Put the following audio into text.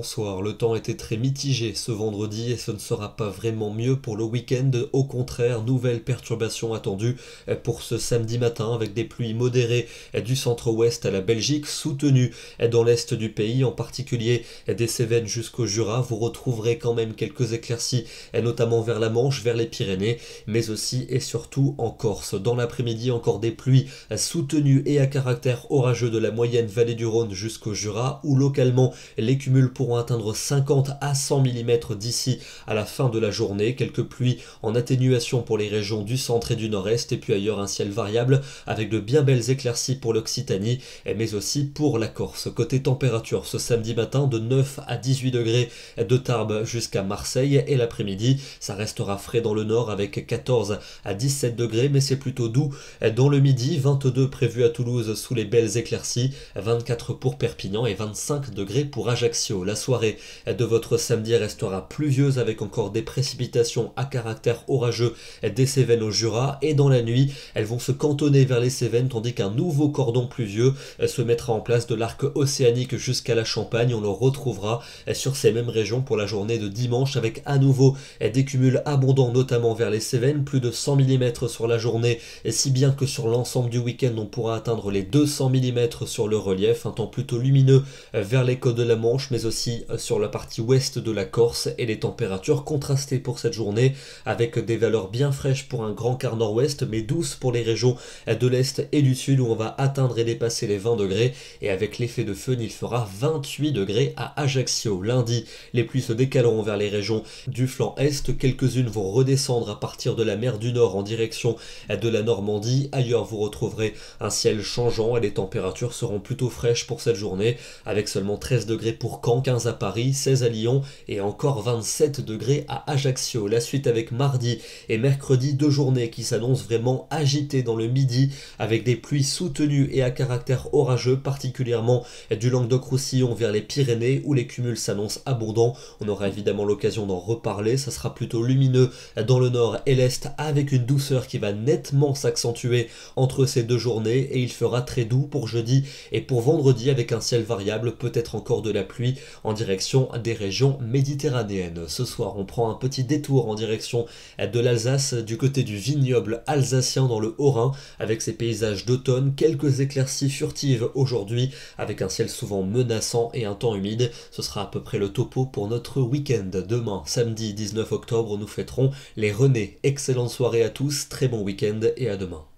bonsoir. Le temps était très mitigé ce vendredi et ce ne sera pas vraiment mieux pour le week-end. Au contraire, nouvelle perturbation attendue pour ce samedi matin avec des pluies modérées du centre-ouest à la Belgique, soutenues dans l'est du pays, en particulier des Cévennes jusqu'au Jura. Vous retrouverez quand même quelques éclaircies, notamment vers la Manche, vers les Pyrénées, mais aussi et surtout en Corse. Dans l'après-midi, encore des pluies soutenues et à caractère orageux de la moyenne vallée du Rhône jusqu'au Jura, où localement les cumuls pourront atteindre 50 à 100 mm d'ici à la fin de la journée. Quelques pluies en atténuation pour les régions du centre et du nord-est, et puis ailleurs un ciel variable avec de bien belles éclaircies pour l'Occitanie, mais aussi pour la Corse. Côté température, ce samedi matin de 9 à 18 degrés de Tarbes jusqu'à Marseille, et l'après-midi ça restera frais dans le nord avec 14 à 17 degrés, mais c'est plutôt doux dans le midi. 22 prévus à Toulouse sous les belles éclaircies, 24 pour Perpignan et 25 degrés pour Ajaccio. La soirée de votre samedi restera pluvieuse avec encore des précipitations à caractère orageux des Cévennes au Jura, et dans la nuit elles vont se cantonner vers les Cévennes tandis qu'un nouveau cordon pluvieux se mettra en place de l'arc océanique jusqu'à la Champagne. On le retrouvera sur ces mêmes régions pour la journée de dimanche avec à nouveau des cumuls abondants notamment vers les Cévennes, plus de 100 mm sur la journée, si bien que sur l'ensemble du week-end on pourra atteindre les 200 mm sur le relief. Un temps plutôt lumineux vers les côtes de la Manche, mais aussi sur la partie ouest de la Corse, et les températures contrastées pour cette journée avec des valeurs bien fraîches pour un grand quart nord-ouest, mais douces pour les régions de l'est et du sud où on va atteindre et dépasser les 20 degrés, et avec l'effet de feu il fera 28 degrés à Ajaccio. Lundi, les pluies se décaleront vers les régions du flanc est, quelques-unes vont redescendre à partir de la mer du Nord en direction de la Normandie. Ailleurs vous retrouverez un ciel changeant et les températures seront plutôt fraîches pour cette journée, avec seulement 13 degrés pour Caen, 15 à Paris, 16 à Lyon et encore 27 degrés à Ajaccio. La suite avec mardi et mercredi, deux journées qui s'annoncent vraiment agitées dans le midi avec des pluies soutenues et à caractère orageux, particulièrement du Languedoc-Roussillon vers les Pyrénées où les cumuls s'annoncent abondants. On aura évidemment l'occasion d'en reparler. Ça sera plutôt lumineux dans le nord et l'est avec une douceur qui va nettement s'accentuer entre ces deux journées, et il fera très doux pour jeudi et pour vendredi avec un ciel variable, peut-être encore de la pluie en direction des régions méditerranéennes. Ce soir on prend un petit détour en direction de l'Alsace, du côté du vignoble alsacien dans le Haut-Rhin avec ses paysages d'automne. Quelques éclaircies furtives aujourd'hui avec un ciel souvent menaçant et un temps humide. Ce sera à peu près le topo pour notre week-end. Demain, samedi 19 octobre, nous fêterons les Renés. Excellente soirée à tous, très bon week-end et à demain.